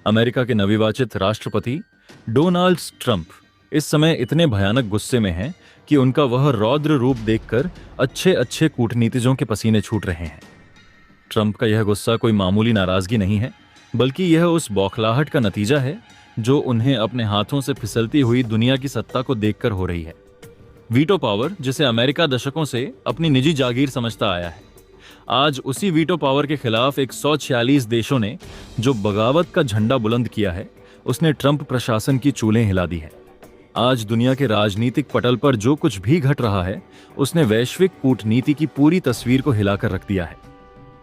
America के नवनिर्वाचित राष्ट्रपति डोनाल्ड ट्रंप इस समय इतने भयानक गुस्से में हैं कि उनका वह रौद्र रूप देखकर अच्छे अच्छे कूटनीतिज्ञों के पसीने छूट रहे हैं। ट्रंप का यह गुस्सा कोई मामूली नाराजगी नहीं है, बल्कि यह उस बौखलाहट का नतीजा है जो उन्हें अपने हाथों से फिसलती हुई दुनिया की सत्ता को देखकर हो रही है। वीटो पावर, जिसे अमेरिका दशकों से अपनी निजी जागीर समझता आया है, आज उसी वीटो पावर के खिलाफ 146 देशों ने जो बगावत का झंडा बुलंद किया है, उसने ट्रंप प्रशासन की चूल्हें हिला दी है। आज दुनिया के राजनीतिक पटल पर जो कुछ भी घट रहा है, उसने वैश्विक कूटनीति की पूरी तस्वीर को हिलाकर रख दिया है।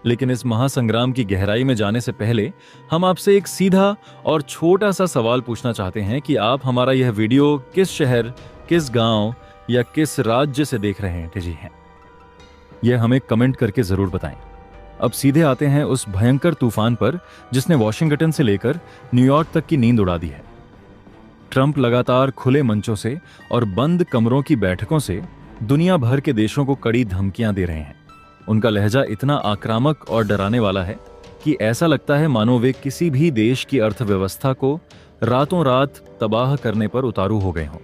लेकिन इस महासंग्राम की गहराई में जाने से पहले हम आपसे एक सीधा और छोटा सा सवाल पूछना चाहते हैं कि आप हमारा यह वीडियो किस शहर, किस गांव या किस राज्य से देख रहे हैं। यह हमें कमेंट करके जरूर बताएं। अब सीधे आते हैं उस भयंकर तूफान पर जिसने वॉशिंगटन से लेकर न्यूयॉर्क तक की नींद उड़ा दी है। ट्रंप लगातार खुले मंचों से और बंद कमरों की बैठकों से दुनिया भर के देशों को कड़ी धमकियां दे रहे हैं। उनका लहजा इतना आक्रामक और डराने वाला है कि ऐसा लगता है मानो वे किसी भी देश की अर्थव्यवस्था को रातों रात तबाह करने पर उतारू हो गए हों।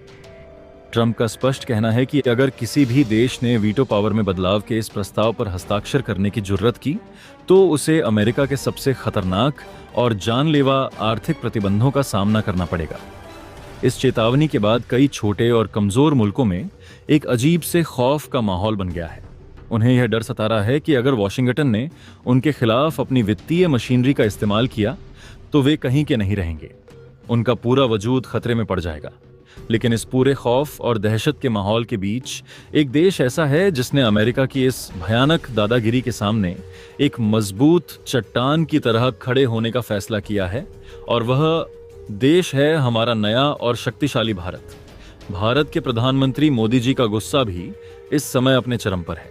ट्रंप का स्पष्ट कहना है कि अगर किसी भी देश ने वीटो पावर में बदलाव के इस प्रस्ताव पर हस्ताक्षर करने की जुर्रत की, तो उसे अमेरिका के सबसे खतरनाक और जानलेवा आर्थिक प्रतिबंधों का सामना करना पड़ेगा। इस चेतावनी के बाद कई छोटे और कमजोर मुल्कों में एक अजीब से खौफ का माहौल बन गया है। उन्हें यह डर सता रहा है कि अगर वॉशिंगटन ने उनके खिलाफ अपनी वित्तीय मशीनरी का इस्तेमाल किया तो वे कहीं के नहीं रहेंगे। उनका पूरा वजूद खतरे में पड़ जाएगा। लेकिन इस पूरे खौफ और दहशत के माहौल के बीच एक देश ऐसा है जिसने अमेरिका की इस भयानक दादागिरी के सामने एक मजबूत चट्टान की तरह खड़े होने का फैसला किया है, और वह देश है हमारा नया और शक्तिशाली भारत। भारत के प्रधानमंत्री मोदी जी का गुस्सा भी इस समय अपने चरम पर है,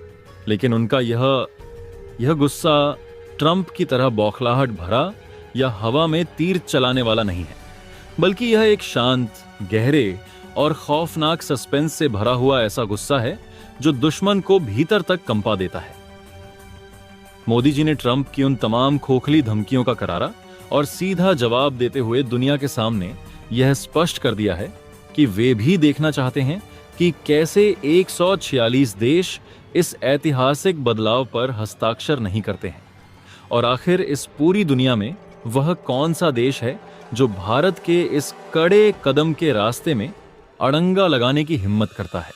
लेकिन उनका यह गुस्सा ट्रंप की तरह बौखलाहट भरा या हवा में तीर चलाने वाला नहीं है, बल्कि यह एक शांत, गहरे और खौफनाक सस्पेंस से भरा हुआ ऐसा गुस्सा है जो दुश्मन को भीतर तक कंपा देता है। मोदी जी ने ट्रंप की उन तमाम खोखली धमकियों का करारा और सीधा जवाब देते हुए दुनिया के सामने यह स्पष्ट कर दिया है कि वे भी देखना चाहते हैं कि कैसे 146 देश इस ऐतिहासिक बदलाव पर हस्ताक्षर नहीं करते हैं, और आखिर इस पूरी दुनिया में वह कौन सा देश है जो भारत के इस कड़े कदम के रास्ते में अड़ंगा लगाने की हिम्मत करता है।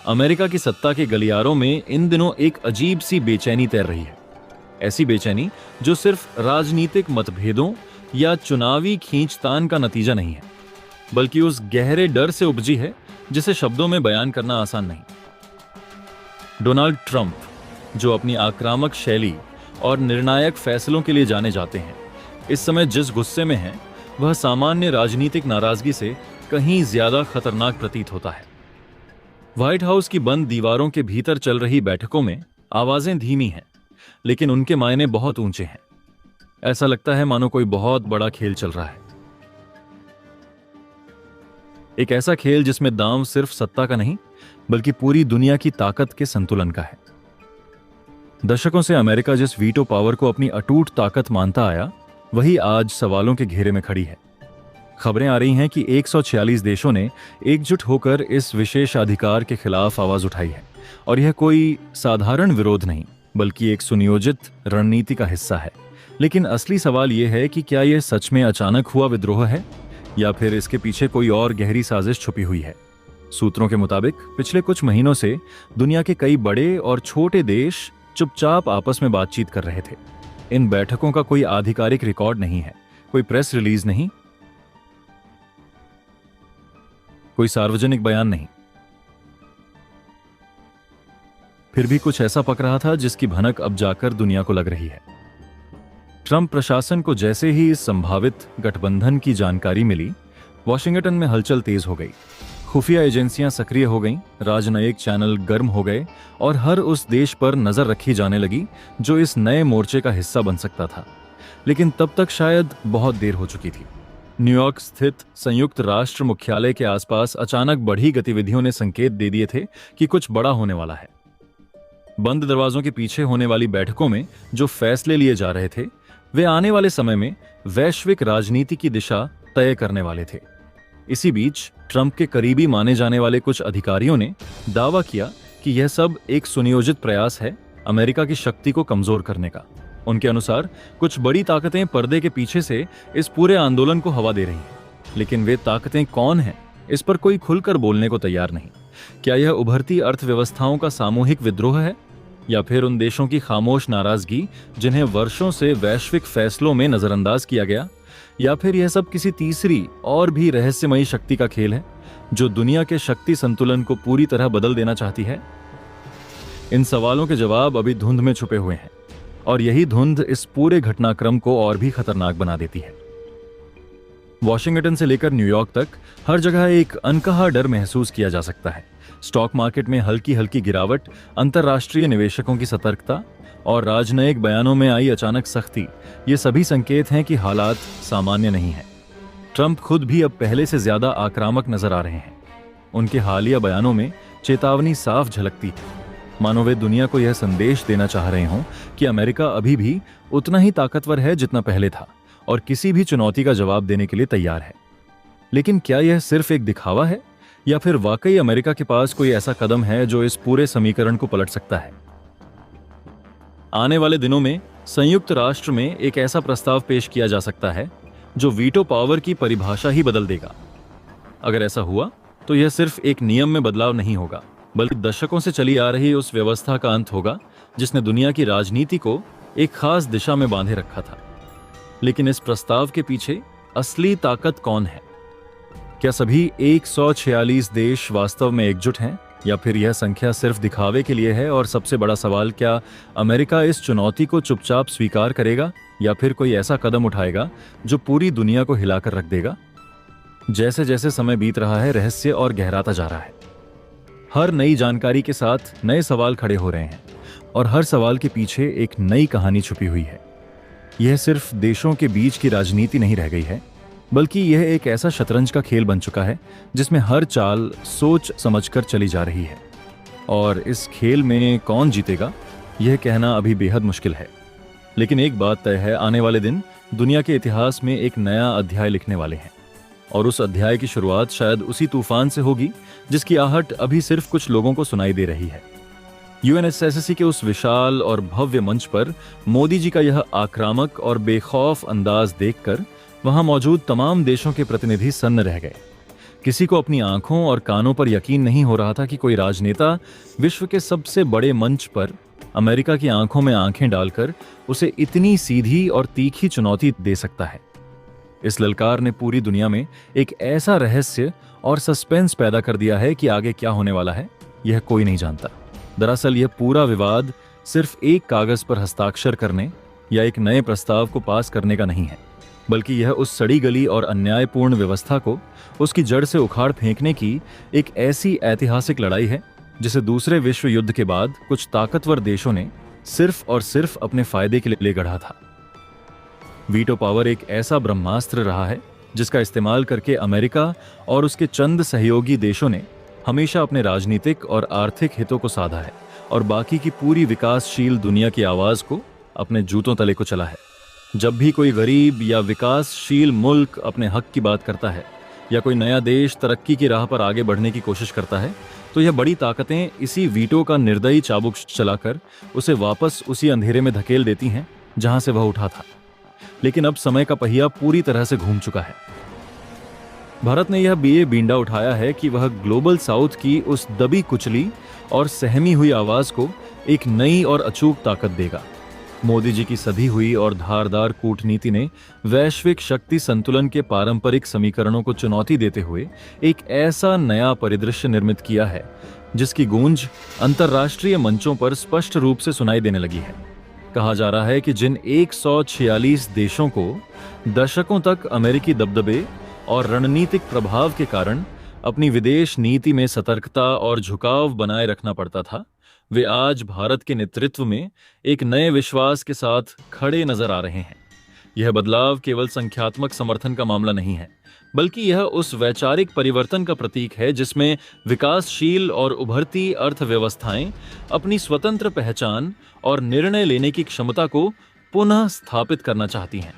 अमेरिका की सत्ता के गलियारों में इन दिनों एक अजीब सी बेचैनी तैर रही है। ऐसी बेचैनी जो सिर्फ राजनीतिक मतभेदों या चुनावी खींचतान का नतीजा नहीं है, बल्कि उस गहरे डर से उपजी है जिसे शब्दों में बयान करना आसान नहीं। डोनाल्ड ट्रंप, जो अपनी आक्रामक शैली और निर्णायक फैसलों के लिए जाने जाते हैं, इस समय जिस गुस्से में है वह सामान्य राजनीतिक नाराजगी से कहीं ज्यादा खतरनाक प्रतीत होता है। व्हाइट हाउस की बंद दीवारों के भीतर चल रही बैठकों में आवाजें धीमी हैं, लेकिन उनके मायने बहुत ऊंचे हैं। ऐसा लगता है मानो कोई बहुत बड़ा खेल चल रहा है, एक ऐसा खेल जिसमें दांव सिर्फ सत्ता का नहीं बल्कि पूरी दुनिया की ताकत के संतुलन का है। दशकों से अमेरिका जिस वीटो पावर को अपनी अटूट ताकत मानता आया, वही आज सवालों के घेरे में खड़ी है। खबरें आ रही हैं कि 146 देशों ने एकजुट होकर इस विशेषाधिकार के खिलाफ आवाज उठाई है, और यह कोई साधारण विरोध नहीं बल्कि एक सुनियोजित रणनीति का हिस्सा है। लेकिन असली सवाल यह है कि क्या यह सच में अचानक हुआ विद्रोह है या फिर इसके पीछे कोई और गहरी साजिश छुपी हुई है। सूत्रों के मुताबिक पिछले कुछ महीनों से दुनिया के कई बड़े और छोटे देश चुपचाप आपस में बातचीत कर रहे थे। इन बैठकों का कोई आधिकारिक रिकॉर्ड नहीं है, कोई प्रेस रिलीज नहीं, कोई सार्वजनिक बयान नहीं। फिर भी कुछ ऐसा पक रहा था जिसकी भनक अब जाकर दुनिया को लग रही है। ट्रंप प्रशासन को जैसे ही इस संभावित गठबंधन की जानकारी मिली, वॉशिंगटन में हलचल तेज हो गई। खुफिया एजेंसियां सक्रिय हो गईं, राजनयिक चैनल गर्म हो गए और हर उस देश पर नजर रखी जाने लगी जो इस नए मोर्चे का हिस्सा बन सकता था। लेकिन तब तक शायद बहुत देर हो चुकी थी। न्यूयॉर्क स्थित संयुक्त राष्ट्र मुख्यालय के आसपास अचानक बढ़ी गतिविधियों ने संकेत दे दिए थे कि कुछ बड़ा होने वाला है। बंद दरवाजों के पीछे होने वाली बैठकों में जो फैसले लिए जा रहे थे, वे आने वाले समय में वैश्विक राजनीति की दिशा तय करने वाले थे। इसी बीच ट्रंप के करीबी माने जाने वाले कुछ अधिकारियों ने दावा किया कि यह सब एक सुनियोजित प्रयास है अमेरिका की शक्ति को कमजोर करने का। उनके अनुसार कुछ बड़ी ताकतें पर्दे के पीछे से इस पूरे आंदोलन को हवा दे रही हैं, लेकिन वे ताकतें कौन हैं, इस पर कोई खुलकर बोलने को तैयार नहीं। क्या यह उभरती अर्थव्यवस्थाओं का सामूहिक विद्रोह है, या फिर उन देशों की खामोश नाराजगी जिन्हें वर्षों से वैश्विक फैसलों में नजरअंदाज किया गया, या फिर यह सब किसी तीसरी और भी रहस्यमयी शक्ति का खेल है जो दुनिया के शक्ति संतुलन को पूरी तरह बदल देना चाहती है? इन सवालों के जवाब अभी धुंध में छुपे हुए हैं, और यही धुंध इस पूरे घटनाक्रम को और भी खतरनाक बना देती है। वॉशिंगटन से लेकर न्यूयॉर्क तक हर जगह एक अनकहा डर महसूस किया जा सकता है। स्टॉक मार्केट में हल्की हल्की गिरावट, अंतर्राष्ट्रीय निवेशकों की सतर्कता और राजनयिक बयानों में आई अचानक सख्ती, ये सभी संकेत हैं कि हालात सामान्य नहीं है। ट्रंप खुद भी अब पहले से ज्यादा आक्रामक नजर आ रहे हैं। उनके हालिया बयानों में चेतावनी साफ झलकती है, मानो वे दुनिया को यह संदेश देना चाह रहे हों कि अमेरिका अभी भी उतना ही ताकतवर है जितना पहले था और किसी भी चुनौती का जवाब देने के लिए तैयार है। लेकिन क्या यह सिर्फ एक दिखावा है, या फिर वाकई अमेरिका के पास कोई ऐसा कदम है जो इस पूरे समीकरण को पलट सकता है? आने वाले दिनों में संयुक्त राष्ट्र में एक ऐसा प्रस्ताव पेश किया जा सकता है जो वीटो पावर की परिभाषा ही बदल देगा। अगर ऐसा हुआ तो यह सिर्फ एक नियम में बदलाव नहीं होगा, बल्कि दशकों से चली आ रही उस व्यवस्था का अंत होगा जिसने दुनिया की राजनीति को एक खास दिशा में बांधे रखा था। लेकिन इस प्रस्ताव के पीछे असली ताकत कौन है? क्या सभी 146 देश वास्तव में एकजुट हैं, या फिर यह संख्या सिर्फ दिखावे के लिए है? और सबसे बड़ा सवाल, क्या अमेरिका इस चुनौती को चुपचाप स्वीकार करेगा या फिर कोई ऐसा कदम उठाएगा जो पूरी दुनिया को हिलाकर रख देगा? जैसे जैसे समय बीत रहा है, रहस्य और गहराता जा रहा है। हर नई जानकारी के साथ नए सवाल खड़े हो रहे हैं, और हर सवाल के पीछे एक नई कहानी छुपी हुई है। यह सिर्फ देशों के बीच की राजनीति नहीं रह गई है, बल्कि यह एक ऐसा शतरंज का खेल बन चुका है जिसमें हर चाल सोच समझकर चली जा रही है। और इस खेल में कौन जीतेगा, यह कहना अभी बेहद मुश्किल है। लेकिन एक बात तय है, आने वाले दिन दुनिया के इतिहास में एक नया अध्याय लिखने वाले हैं, और उस अध्याय की शुरुआत शायद उसी तूफान से होगी जिसकी आहट अभी सिर्फ कुछ लोगों को सुनाई दे रही है। यूएनएसएससी के उस विशाल और भव्य मंच पर मोदी जी का यह आक्रामक और बेखौफ अंदाज देखकर वहां मौजूद तमाम देशों के प्रतिनिधि सन्न रह गए। किसी को अपनी आंखों और कानों पर यकीन नहीं हो रहा था कि कोई राजनेता विश्व के सबसे बड़े मंच पर अमेरिका की आंखों में आंखें डालकर उसे इतनी सीधी और तीखी चुनौती दे सकता है। इस ललकार ने पूरी दुनिया में एक ऐसा रहस्य और सस्पेंस पैदा कर दिया है कि आगे क्या होने वाला है यह कोई नहीं जानता। दरअसल यह पूरा विवाद सिर्फ एक कागज पर हस्ताक्षर करने या एक नए प्रस्ताव को पास करने का नहीं है, बल्कि यह उस सड़ी गली और अन्यायपूर्ण व्यवस्था को उसकी जड़ से उखाड़ फेंकने की एक ऐसी ऐतिहासिक लड़ाई है जिसे दूसरे विश्व युद्ध के बाद कुछ ताकतवर देशों ने सिर्फ और सिर्फ अपने फायदे के लिए गढ़ा था। वीटो पावर एक ऐसा ब्रह्मास्त्र रहा है जिसका इस्तेमाल करके अमेरिका और उसके चंद सहयोगी देशों ने हमेशा अपने राजनीतिक और आर्थिक हितों को साधा है और बाकी की पूरी विकासशील दुनिया की आवाज को अपने जूतों तले को चला है। जब भी कोई गरीब या विकासशील मुल्क अपने हक की बात करता है या कोई नया देश तरक्की की राह पर आगे बढ़ने की कोशिश करता है, तो यह बड़ी ताकतें इसी वीटो का निर्दयी चाबुक चलाकर उसे वापस उसी अंधेरे में धकेल देती हैं जहां से वह उठा था। लेकिन अब समय का पहिया पूरी तरह से घूम चुका है। भारत ने यह बींडा उठाया है कि वह ग्लोबल साउथ की उस दबी कुचली और सहमी हुई आवाज को एक नई और अचूक ताकत देगा। मोदी जी की सधी हुई और धारदार कूटनीति ने वैश्विक शक्ति संतुलन के पारंपरिक समीकरणों को चुनौती देते हुए एक ऐसा नया परिदृश्य निर्मित किया है जिसकी गूंज अंतर्राष्ट्रीय मंचों पर स्पष्ट रूप से सुनाई देने लगी है। कहा जा रहा है कि जिन 146 देशों को दशकों तक अमेरिकी दबदबे और रणनीतिक प्रभाव के कारण अपनी विदेश नीति में सतर्कता और झुकाव बनाए रखना पड़ता था, वे आज भारत के नेतृत्व में एक नए विश्वास के साथ खड़े नजर आ रहे हैं। यह बदलाव केवल संख्यात्मक समर्थन का मामला नहीं है, बल्कि यह उस वैचारिक परिवर्तन का प्रतीक है जिसमें विकासशील और उभरती अर्थव्यवस्थाएं अपनी स्वतंत्र पहचान और निर्णय लेने की क्षमता को पुनः स्थापित करना चाहती हैं।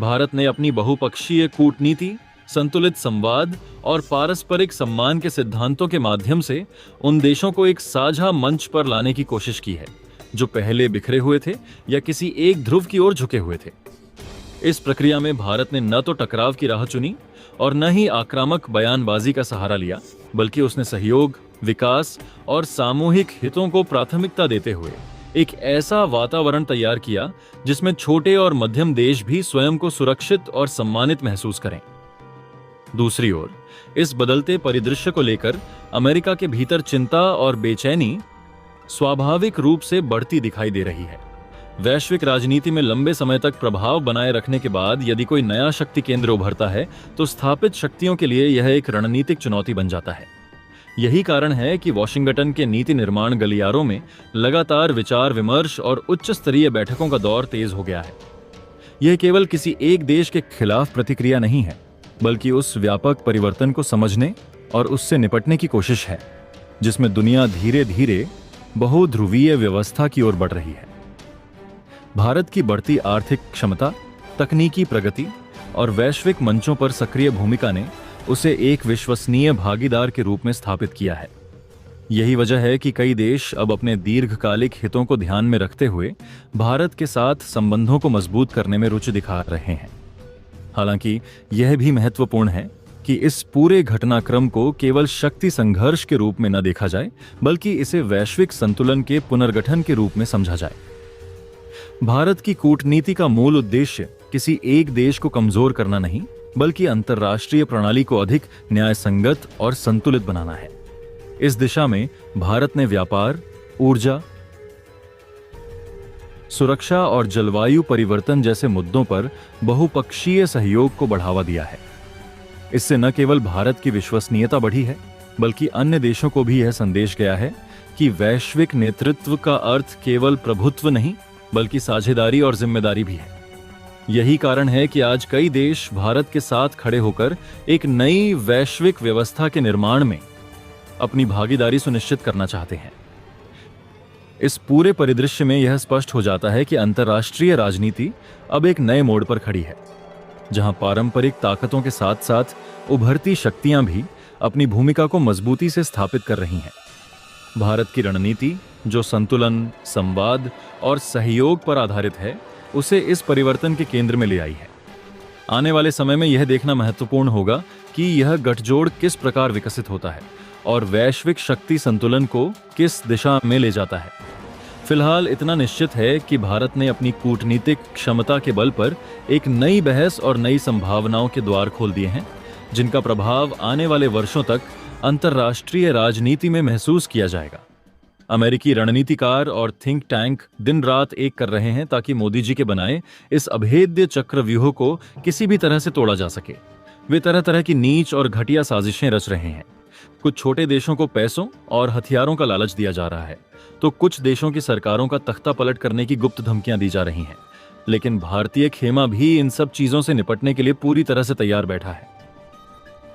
भारत ने अपनी बहुपक्षीय कूटनीति, संतुलित संवाद और पारस्परिक सम्मान के सिद्धांतों के माध्यम से उन देशों को एक साझा मंच पर लाने की कोशिश की है जो पहले बिखरे हुए थे या किसी एक ध्रुव की ओर झुके हुए थे। इस प्रक्रिया में भारत ने न तो टकराव की राह चुनी और न ही आक्रामक बयानबाजी का सहारा लिया, बल्कि उसने सहयोग, विकास और सामूहिक हितों को प्राथमिकता देते हुए एक ऐसा वातावरण तैयार किया जिसमें छोटे और मध्यम देश भी स्वयं को सुरक्षित और सम्मानित महसूस करें। दूसरी ओर, इस बदलते परिदृश्य को लेकर अमेरिका के भीतर चिंता और बेचैनी स्वाभाविक रूप से बढ़ती दिखाई दे रही है। वैश्विक राजनीति में लंबे समय तक प्रभाव बनाए रखने के बाद यदि कोई नया शक्ति केंद्र उभरता है तो स्थापित शक्तियों के लिए यह एक रणनीतिक चुनौती बन जाता है। यही कारण है कि वॉशिंगटन के नीति निर्माण गलियारों में लगातार विचार विमर्श और उच्च स्तरीय बैठकों का दौर तेज हो गया है। यह केवल किसी एक देश के खिलाफ प्रतिक्रिया नहीं है, बल्कि उस व्यापक परिवर्तन को समझने और उससे निपटने की कोशिश है जिसमें दुनिया धीरे धीरे बहुध्रुवीय व्यवस्था की ओर बढ़ रही है। भारत की बढ़ती आर्थिक क्षमता, तकनीकी प्रगति और वैश्विक मंचों पर सक्रिय भूमिका ने उसे एक विश्वसनीय भागीदार के रूप में स्थापित किया है। यही वजह है कि कई देश अब अपने दीर्घकालिक हितों को ध्यान में रखते हुए भारत के साथ संबंधों को मजबूत करने में रुचि दिखा रहे हैं। हालांकि यह भी महत्वपूर्ण है कि इस पूरे घटनाक्रम को केवल शक्ति संघर्ष के रूप में न देखा जाए, बल्कि इसे वैश्विक संतुलन के पुनर्गठन के रूप में समझा जाए। भारत की कूटनीति का मूल उद्देश्य किसी एक देश को कमजोर करना नहीं, बल्कि अंतर्राष्ट्रीय प्रणाली को अधिक न्यायसंगत और संतुलित बनाना है। इस दिशा में भारत ने व्यापार, ऊर्जा, सुरक्षा और जलवायु परिवर्तन जैसे मुद्दों पर बहुपक्षीय सहयोग को बढ़ावा दिया है। इससे न केवल भारत की विश्वसनीयता बढ़ी है, बल्कि अन्य देशों को भी यह संदेश गया है कि वैश्विक नेतृत्व का अर्थ केवल प्रभुत्व नहीं, बल्कि साझेदारी और जिम्मेदारी भी है। यही कारण है कि आज कई देश भारत के साथ खड़े होकर एक नई वैश्विक व्यवस्था के निर्माण में अपनी भागीदारी सुनिश्चित करना चाहते हैं। इस पूरे परिदृश्य में यह स्पष्ट हो जाता है कि अंतर्राष्ट्रीय राजनीति अब एक नए मोड़ पर खड़ी है, जहां पारंपरिक ताकतों के साथ साथ उभरती शक्तियां भी अपनी भूमिका को मजबूती से स्थापित कर रही हैं। भारत की रणनीति, जो संतुलन, संवाद और सहयोग पर आधारित है, उसे इस परिवर्तन के केंद्र में ले आई है। आने वाले समय में यह देखना महत्वपूर्ण होगा कि यह गठजोड़ किस प्रकार विकसित होता है और वैश्विक शक्ति संतुलन को किस दिशा में ले जाता है। फिलहाल इतना निश्चित है कि भारत ने अपनी कूटनीतिक क्षमता के बल पर एक नई बहस और नई संभावनाओं के द्वार खोल दिए हैं, जिनका प्रभाव आने वाले वर्षों तक अंतर्राष्ट्रीय राजनीति में महसूस किया जाएगा। अमेरिकी रणनीतिकार और थिंक टैंक दिन रात एक कर रहे हैं ताकि मोदी जी के बनाए इस अभेद्य चक्रव्यूह को किसी भी तरह से तोड़ा जा सके। वे तरह तरह की नीच और घटिया साजिशें रच रहे हैं। कुछ छोटे देशों को पैसों और हथियारों का लालच दिया जा रहा है, तो कुछ देशों की सरकारों का तख्ता पलट करने की गुप्त धमकियां दी जा रही हैं। लेकिन भारतीय खेमा भी इन सब चीजों से निपटने के लिए पूरी तरह से तैयार बैठा है।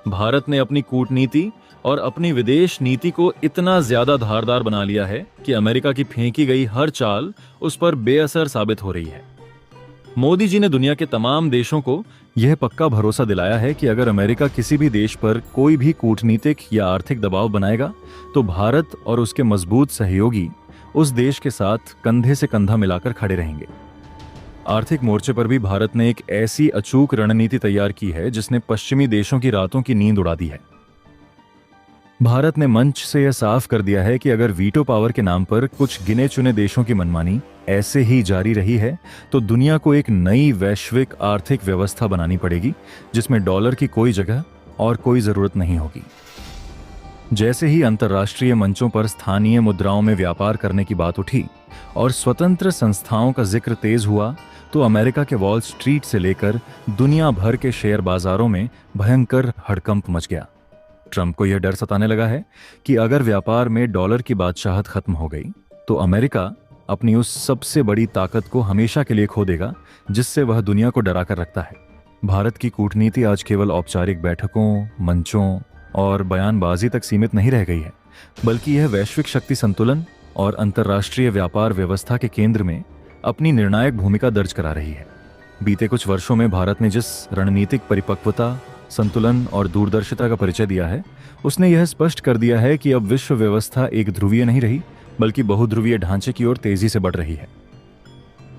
भारत ने अपनी कूटनीति और अपनी विदेश नीति को इतना ज्यादा धारदार बना लिया है कि अमेरिका की फेंकी गई हर चाल उस पर बेअसर साबित हो रही है। मोदी जी ने दुनिया के तमाम देशों को यह पक्का भरोसा दिलाया है कि अगर अमेरिका किसी भी देश पर कोई भी कूटनीतिक या आर्थिक दबाव बनाएगा, तो भारत और उसके मजबूत सहयोगी उस देश के साथ कंधे से कंधा मिलाकर खड़े रहेंगे। आर्थिक मोर्चे पर भी भारत ने एक ऐसी अचूक रणनीति तैयार की है जिसने पश्चिमी देशों की रातों की नींद उड़ा दी है। भारत ने मंच से यह साफ कर दिया है कि अगर वीटो पावर के नाम पर कुछ गिने चुने देशों की मनमानी ऐसे ही जारी रही है, तो दुनिया को एक नई वैश्विक आर्थिक व्यवस्था बनानी पड़ेगी जिसमें डॉलर की कोई जगह और कोई जरूरत नहीं होगी। जैसे ही अंतर्राष्ट्रीय मंचों पर स्थानीय मुद्राओं में व्यापार करने की बात उठी और स्वतंत्र संस्थाओं का जिक्र तेज हुआ, तो अमेरिका के वॉल स्ट्रीट से लेकर दुनिया भर के शेयर बाजारों में भयंकर हड़कंप मच गया। ट्रंप को यह डर सताने लगा है कि अगर व्यापार में डॉलर की बादशाहत खत्म हो गई, तो अमेरिका अपनी उस सबसे बड़ी ताकत को हमेशा के लिए खो देगा जिससे वह दुनिया को डरा कर रखता है। भारत की कूटनीति आज केवल औपचारिक बैठकों, मंचों और बयानबाजी तक सीमित नहीं रह गई है, बल्कि यह वैश्विक शक्ति संतुलन और अंतर्राष्ट्रीय व्यापार व्यवस्था के केंद्र में अपनी निर्णायक भूमिका दर्ज करा रही है। बीते कुछ वर्षों में भारत ने जिस रणनीतिक परिपक्वता, संतुलन और दूरदर्शिता का परिचय दिया है, उसने यह स्पष्ट कर दिया है कि अब विश्व व्यवस्था एक ध्रुवीय नहीं रही, बल्कि बहुध्रुवीय ढांचे की ओर तेजी से बढ़ रही है।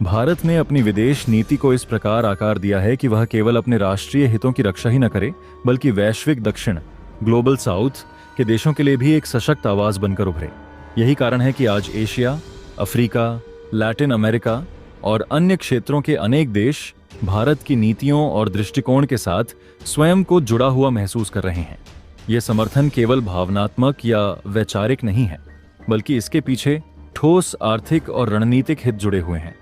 भारत ने अपनी विदेश नीति को इस प्रकार आकार दिया है कि वह केवल अपने राष्ट्रीय हितों की रक्षा ही न करे, बल्कि वैश्विक दक्षिण, ग्लोबल साउथ के देशों के लिए भी एक सशक्त आवाज बनकर उभरे। यही कारण है कि आज एशिया, अफ्रीका, लैटिन अमेरिका और अन्य क्षेत्रों के अनेक देश भारत की नीतियों और दृष्टिकोण के साथ स्वयं को जुड़ा हुआ महसूस कर रहे हैं। यह समर्थन केवल भावनात्मक या वैचारिक नहीं है, बल्कि इसके पीछे ठोस आर्थिक और रणनीतिक हित जुड़े हुए हैं,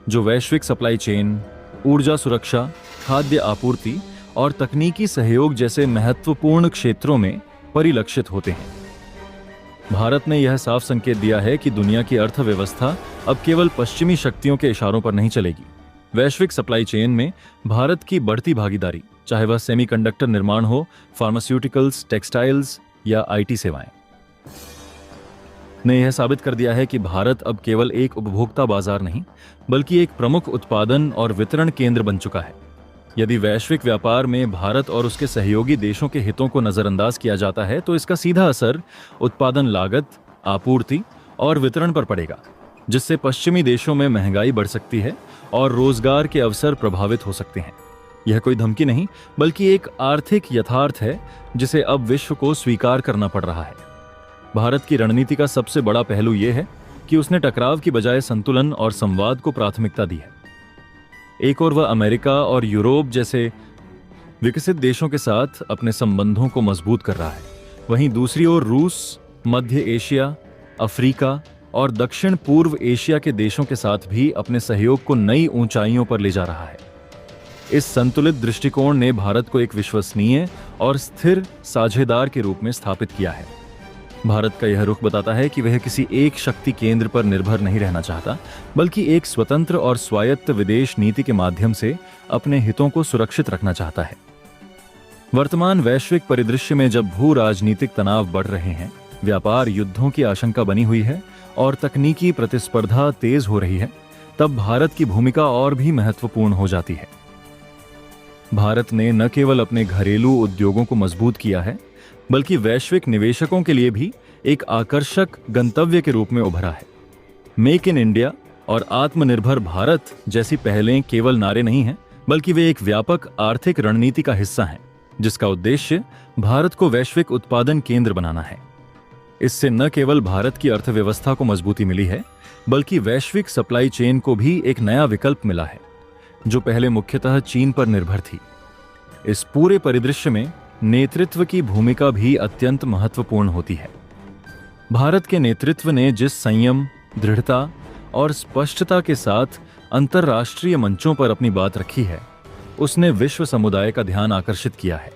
जो वैश्विक सप्लाई चेन, ऊर्जा सुरक्षा, खाद्य आपूर्ति और तकनीकी सहयोग जैसे महत्वपूर्ण क्षेत्रों में परिलक्षित होते हैं। भारत ने यह साफ संकेत दिया है कि दुनिया की अर्थव्यवस्था अब केवल पश्चिमी शक्तियों के इशारों पर नहीं चलेगी। वैश्विक सप्लाई चेन में भारत की बढ़ती भागीदारी, चाहे वह सेमीकंडक्टर निर्माण हो, फार्मास्यूटिकल्स, टेक्सटाइल्स या आईटी सेवाएं, ने यह साबित कर दिया है कि भारत अब केवल एक उपभोक्ता बाजार नहीं, बल्कि एक प्रमुख उत्पादन और वितरण केंद्र बन चुका है। यदि वैश्विक व्यापार में भारत और उसके सहयोगी देशों के हितों को नजरअंदाज किया जाता है, तो इसका सीधा असर उत्पादन लागत, आपूर्ति और वितरण पर पड़ेगा, जिससे पश्चिमी देशों में महंगाई बढ़ सकती है और रोजगार के अवसर प्रभावित हो सकते हैं। यह कोई धमकी नहीं, बल्कि एक आर्थिक यथार्थ है जिसे अब विश्व को स्वीकार करना पड़ रहा है। भारत की रणनीति का सबसे बड़ा पहलू यह है कि उसने टकराव की बजाय संतुलन और संवाद को प्राथमिकता दी है। एक ओर वह अमेरिका और यूरोप जैसे विकसित देशों के साथ अपने संबंधों को मजबूत कर रहा है, वहीं दूसरी ओर रूस, मध्य एशिया, अफ्रीका और दक्षिण पूर्व एशिया के देशों के साथ भी अपने सहयोग को नई ऊंचाइयों पर ले जा रहा है। इस संतुलित दृष्टिकोण ने भारत को एक विश्वसनीय और स्थिर साझेदार के रूप में स्थापित किया है। भारत का यह रुख बताता है कि वह किसी एक शक्ति केंद्र पर निर्भर नहीं रहना चाहता, बल्कि एक स्वतंत्र और स्वायत्त विदेश नीति के माध्यम से अपने हितों को सुरक्षित रखना चाहता है। वर्तमान वैश्विक परिदृश्य में जब भू राजनीतिक तनाव बढ़ रहे हैं, व्यापार युद्धों की आशंका बनी हुई है और तकनीकी प्रतिस्पर्धा तेज हो रही है, तब भारत की भूमिका और भी महत्वपूर्ण हो जाती है। भारत ने न केवल अपने घरेलू उद्योगों को मजबूत किया है, बल्कि वैश्विक निवेशकों के लिए भी एक आकर्षक गंतव्य के रूप में उभरा है। मेक इन इंडिया और आत्मनिर्भर भारत जैसी पहलें केवल नारे नहीं हैं, बल्कि वे एक व्यापक आर्थिक रणनीति का हिस्सा हैं, जिसका उद्देश्य भारत को वैश्विक उत्पादन केंद्र बनाना है। इससे न केवल भारत की अर्थव्यवस्था को मजबूती मिली है, बल्कि वैश्विक सप्लाई चेन को भी एक नया विकल्प मिला है, जो पहले मुख्यतः चीन पर निर्भर थी। इस पूरे परिदृश्य में नेतृत्व की भूमिका भी अत्यंत महत्वपूर्ण होती है। भारत के नेतृत्व ने जिस संयम, दृढ़ता और स्पष्टता के साथ अंतर्राष्ट्रीय मंचों पर अपनी बात रखी है, उसने विश्व समुदाय का ध्यान आकर्षित किया है।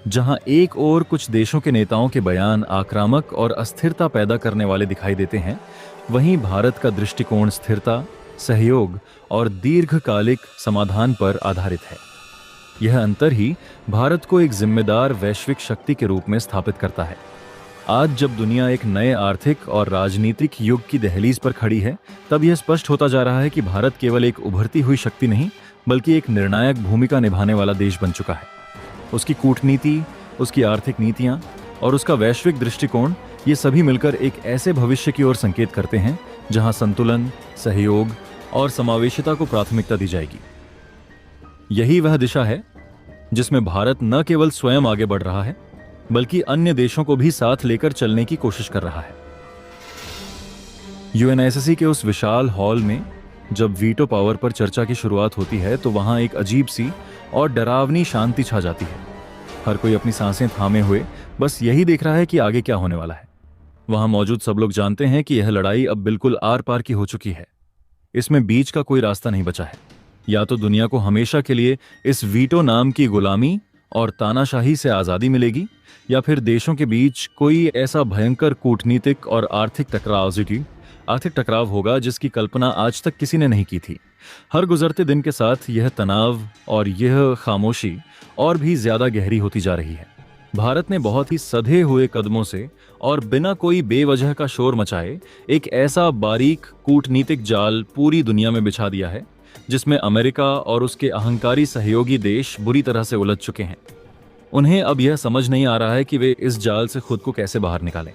जहां एक ओर कुछ देशों के नेताओं के बयान आक्रामक और अस्थिरता पैदा करने वाले दिखाई देते हैं, वहीं भारत का दृष्टिकोण स्थिरता, सहयोग और दीर्घकालिक समाधान पर आधारित है। यह अंतर ही भारत को एक जिम्मेदार वैश्विक शक्ति के रूप में स्थापित करता है। आज जब दुनिया एक नए आर्थिक और राजनीतिक युग की दहलीज पर खड़ी है, तब यह स्पष्ट होता जा रहा है कि भारत केवल एक उभरती हुई शक्ति नहीं, बल्कि एक निर्णायक भूमिका निभाने वाला देश बन चुका है। उसकी कूटनीति, उसकी आर्थिक नीतियां और उसका वैश्विक दृष्टिकोण, ये सभी मिलकर एक ऐसे भविष्य की ओर संकेत करते हैं जहां संतुलन, सहयोग और समावेशिता को प्राथमिकता दी जाएगी। यही वह दिशा है जिसमें भारत न केवल स्वयं आगे बढ़ रहा है, बल्कि अन्य देशों को भी साथ लेकर चलने की कोशिश कर रहा है। यूएनएससी के उस विशाल हॉल में जब वीटो पावर पर चर्चा की शुरुआत होती है, तो वहां एक अजीब सी और डरावनी शांति छा जाती है। हर कोई अपनी सांसें थामे हुए बस यही देख रहा है कि आगे क्या होने वाला है। वहां मौजूद सब लोग जानते हैं कि यह लड़ाई अब बिल्कुल आर पार की हो चुकी है। इसमें बीच का कोई रास्ता नहीं बचा है। या तो दुनिया को हमेशा के लिए इस वीटो नाम की गुलामी और तानाशाही से आजादी मिलेगी, या फिर देशों के बीच कोई ऐसा भयंकर कूटनीतिक और आर्थिक टकराव होगा जिसकी कल्पना आज तक किसी ने नहीं की थी। हर गुजरते दिन के साथ यह तनाव और यह खामोशी और भी ज्यादा गहरी होती जा रही है। भारत ने बहुत ही सधे हुए कदमों से और बिना कोई बेवजह का शोर मचाए एक ऐसा बारीक कूटनीतिक जाल पूरी दुनिया में बिछा दिया है जिसमें अमेरिका और उसके अहंकारी सहयोगी देश बुरी तरह से उलझ चुके हैं। उन्हें अब यह समझ नहीं आ रहा है कि वे इस जाल से खुद को कैसे बाहर निकालें।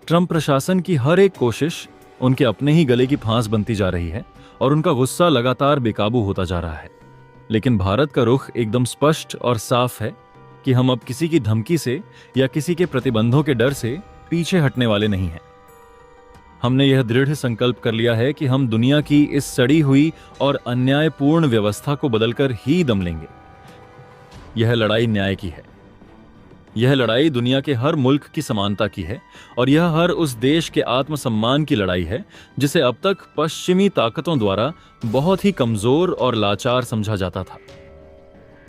ट्रंप प्रशासन की हर एक कोशिश उनके अपने ही गले की फांस बनती जा रही है और उनका गुस्सा लगातार बेकाबू होता जा रहा है। लेकिन भारत का रुख एकदम स्पष्ट और साफ है कि हम अब किसी की धमकी से या किसी के प्रतिबंधों के डर से पीछे हटने वाले नहीं हैं। हमने यह दृढ़ संकल्प कर लिया है कि हम दुनिया की इस सड़ी हुई और अन्यायपूर्ण व्यवस्था को बदलकर ही दम लेंगे। यह लड़ाई न्याय की है। यह लड़ाई दुनिया के हर मुल्क की समानता की है और यह हर उस देश के आत्मसम्मान की लड़ाई है जिसे अब तक पश्चिमी ताकतों द्वारा बहुत ही कमजोर और लाचार समझा जाता था।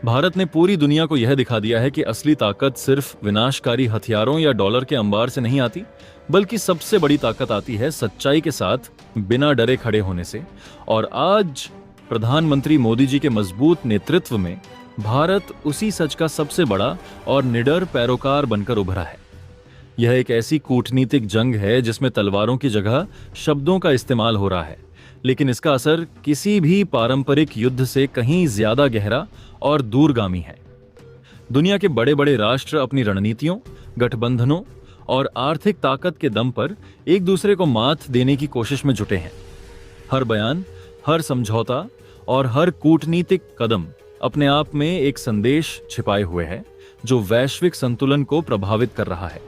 भारत ने पूरी दुनिया को यह दिखा दिया है कि असली ताकत सिर्फ विनाशकारी हथियारों या डॉलर के अंबार से नहीं आती, बल्कि सबसे बड़ी ताकत आती है सच्चाई के साथ बिना डरे खड़े होने से। और आज प्रधानमंत्री मोदी जी के मजबूत नेतृत्व में भारत उसी सच का सबसे बड़ा और निडर पैरोकार बनकर उभरा है। यह एक ऐसी कूटनीतिक जंग है जिसमें तलवारों की जगह शब्दों का इस्तेमाल हो रहा है, लेकिन इसका असर किसी भी पारंपरिक युद्ध से कहीं ज्यादा गहरा और दूरगामी है। दुनिया के बड़े बड़े राष्ट्र अपनी रणनीतियों, गठबंधनों और आर्थिक ताकत के दम पर एक दूसरे को मात देने की कोशिश में जुटे हैं। हर बयान, हर समझौता और हर कूटनीतिक कदम अपने आप में एक संदेश छिपाए हुए है जो वैश्विक संतुलन को प्रभावित कर रहा है।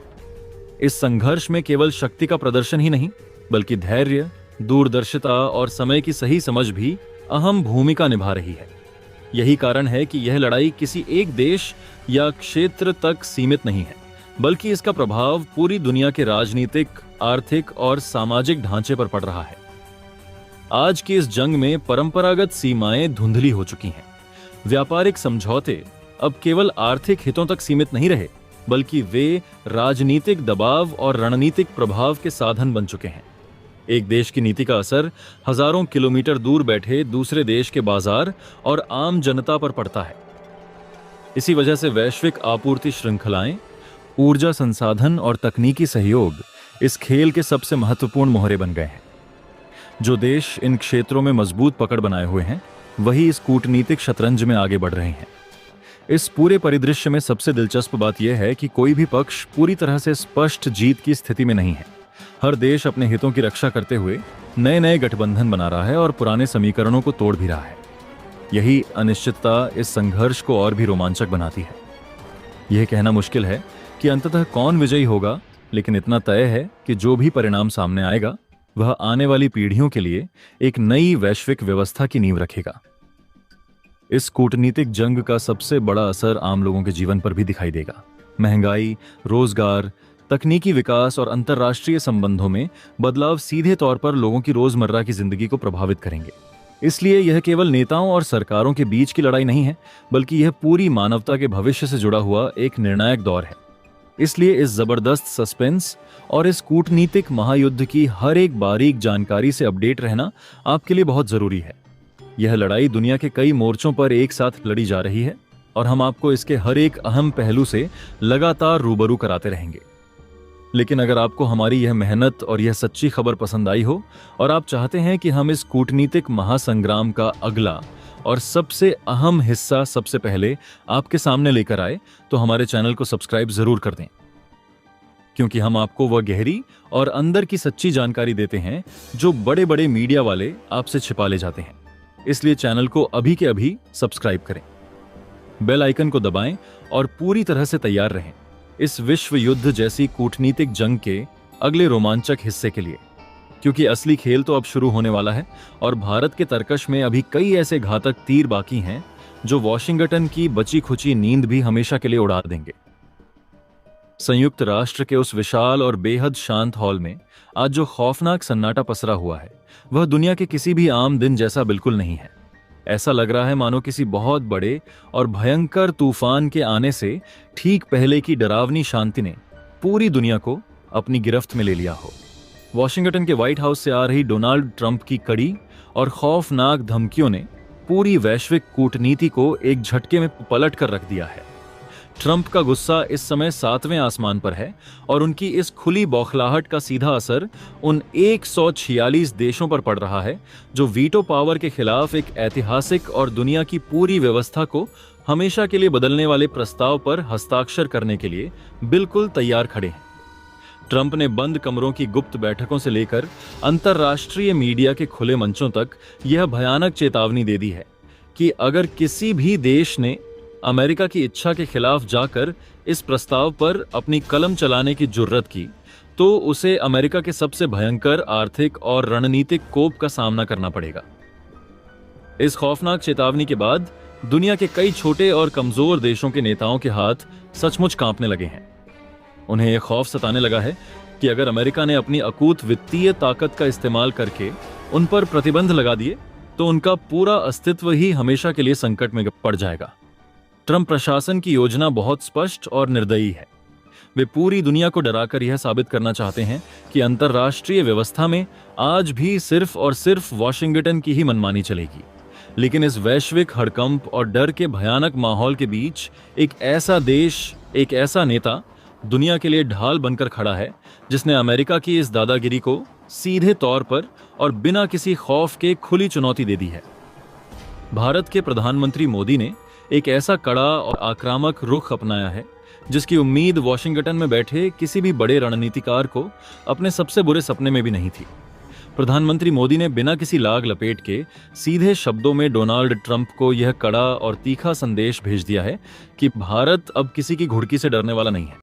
इस संघर्ष में केवल शक्ति का प्रदर्शन ही नहीं, बल्कि धैर्य, दूरदर्शिता और समय की सही समझ भी अहम भूमिका निभा रही है। यही कारण है कि यह लड़ाई किसी एक देश या क्षेत्र तक सीमित नहीं है, बल्कि इसका प्रभाव पूरी दुनिया के राजनीतिक, आर्थिक और सामाजिक ढांचे पर पड़ रहा है। आज की इस जंग में परंपरागत सीमाएं धुंधली हो चुकी हैं। व्यापारिक समझौते अब केवल आर्थिक हितों तक सीमित नहीं रहे, बल्कि वे राजनीतिक दबाव और रणनीतिक प्रभाव के साधन बन चुके हैं। एक देश की नीति का असर हजारों किलोमीटर दूर बैठे दूसरे देश के बाजार और आम जनता पर पड़ता है। इसी वजह से वैश्विक आपूर्ति श्रृंखलाएं, ऊर्जा संसाधन और तकनीकी सहयोग इस खेल के सबसे महत्वपूर्ण मोहरे बन गए हैं। जो देश इन क्षेत्रों में मजबूत पकड़ बनाए हुए हैं, वही इस कूटनीतिक शतरंज में आगे बढ़ रहे हैं। इस पूरे परिदृश्य में सबसे दिलचस्प बात यह है कि कोई भी पक्ष पूरी तरह से स्पष्ट जीत की स्थिति में नहीं है। हर देश अपने हितों की रक्षा करते हुए नए नए गठबंधन बना रहा है और पुराने समीकरणों को तोड़ भी रहा है। यही अनिश्चितता इस संघर्ष को और भी रोमांचक बनाती है। यह कहना मुश्किल है कि अंततः कौन विजयी होगा, लेकिन इतना तय है कि जो भी परिणाम सामने आएगा वह आने वाली पीढ़ियों के लिए एक नई वैश्विक व्यवस्था की नींव रखेगा। इस कूटनीतिक जंग का सबसे बड़ा असर आम लोगों के जीवन पर भी दिखाई देगा। महंगाई, रोजगार, तकनीकी विकास और अंतर्राष्ट्रीय संबंधों में बदलाव सीधे तौर पर लोगों की रोजमर्रा की जिंदगी को प्रभावित करेंगे। इसलिए यह केवल नेताओं और सरकारों के बीच की लड़ाई नहीं है, बल्कि यह पूरी मानवता के भविष्य से जुड़ा हुआ एक निर्णायक दौर है। इसलिए इस जबरदस्त सस्पेंस और इस कूटनीतिक महायुद्ध की हर एक बारीक जानकारी से अपडेट रहना आपके लिए बहुत जरूरी है। यह लड़ाई दुनिया के कई मोर्चों पर एक साथ लड़ी जा रही है और हम आपको इसके हर एक अहम पहलू से लगातार रूबरू कराते रहेंगे। लेकिन अगर आपको हमारी यह मेहनत और यह सच्ची खबर पसंद आई हो और आप चाहते हैं कि हम इस कूटनीतिक महासंग्राम का अगला और सबसे अहम हिस्सा सबसे पहले आपके सामने लेकर आए, तो हमारे चैनल को सब्सक्राइब जरूर कर दें, क्योंकि हम आपको वह गहरी और अंदर की सच्ची जानकारी देते हैं जो बड़े बड़े मीडिया वाले आपसे छिपा ले जाते हैं। इसलिए चैनल को अभी के अभी सब्सक्राइब करें, बेल आइकन को दबाएं और पूरी तरह से तैयार रहें इस विश्व युद्ध जैसी कूटनीतिक जंग के अगले रोमांचक हिस्से के लिए, क्योंकि असली खेल तो अब शुरू होने वाला है और भारत के तरकश में अभी कई ऐसे घातक तीर बाकी हैं जो वॉशिंगटन की बची खुची नींद भी हमेशा के लिए उड़ा देंगे। संयुक्त राष्ट्र के उस विशाल और बेहद शांत हॉल में आज जो खौफनाक सन्नाटा पसरा हुआ है, वह दुनिया के किसी भी आम दिन जैसा बिल्कुल नहीं है। ऐसा लग रहा है मानो किसी बहुत बड़े और भयंकर तूफान के आने से ठीक पहले की डरावनी शांति ने पूरी दुनिया को अपनी गिरफ्त में ले लिया हो। वॉशिंगटन के व्हाइट हाउस से आ रही डोनाल्ड ट्रंप की कड़ी और खौफनाक धमकियों ने पूरी वैश्विक कूटनीति को एक झटके में पलट कर रख दिया है। ट्रंप का गुस्सा इस समय 7वें आसमान पर है और उनकी इस खुली बौखलाहट का सीधा असर उन 146 देशों पर पड़ रहा है जो वीटो पावर के खिलाफ एक ऐतिहासिक और दुनिया की पूरी व्यवस्था को हमेशा के लिए बदलने वाले प्रस्ताव पर हस्ताक्षर करने के लिए बिल्कुल तैयार खड़े हैं। ट्रंप ने बंद कमरों की गुप्त बैठकों से लेकर अंतर्राष्ट्रीय मीडिया के खुले मंचों तक यह भयानक चेतावनी दे दी है कि अगर किसी भी देश ने अमेरिका की इच्छा के खिलाफ जाकर इस प्रस्ताव पर अपनी कलम चलाने की जुर्रत की तो उसे अमेरिका के सबसे भयंकर आर्थिक और रणनीतिक कोप का सामना करना पड़ेगा। इस खौफनाक चेतावनी के बाद दुनिया के कई छोटे और कमजोर देशों के नेताओं के हाथ सचमुच कांपने लगे हैं। उन्हें यह खौफ सताने लगा है कि अगर अमेरिका ने अपनी अकूत वित्तीय ताकत का इस्तेमाल करके उन पर प्रतिबंध लगा दिए तो उनका पूरा अस्तित्व ही हमेशा के लिए संकट में पड़ जाएगा। ट्रंप प्रशासन की योजना बहुत स्पष्ट और निर्दयी है। वे पूरी दुनिया को डराकर यह साबित करना चाहते हैं कि अंतर्राष्ट्रीय व्यवस्था में आज भी सिर्फ और सिर्फ वॉशिंगटन की ही मनमानी चलेगी। लेकिन इस वैश्विक हड़कंप और डर के भयानक माहौल के बीच एक ऐसा देश, एक ऐसा नेता दुनिया के लिए ढाल बनकर खड़ा है जिसने अमेरिका की इस दादागिरी को सीधे तौर पर और बिना किसी खौफ के खुली चुनौती दे दी है। भारत के प्रधानमंत्री मोदी ने एक ऐसा कड़ा और आक्रामक रुख अपनाया है जिसकी उम्मीद वॉशिंगटन में बैठे किसी भी बड़े रणनीतिकार को अपने सबसे बुरे सपने में भी नहीं थी। प्रधानमंत्री मोदी ने बिना किसी लाग लपेट के सीधे शब्दों में डोनाल्ड ट्रंप को यह कड़ा और तीखा संदेश भेज दिया है कि भारत अब किसी की घुड़की से डरने वाला नहीं है।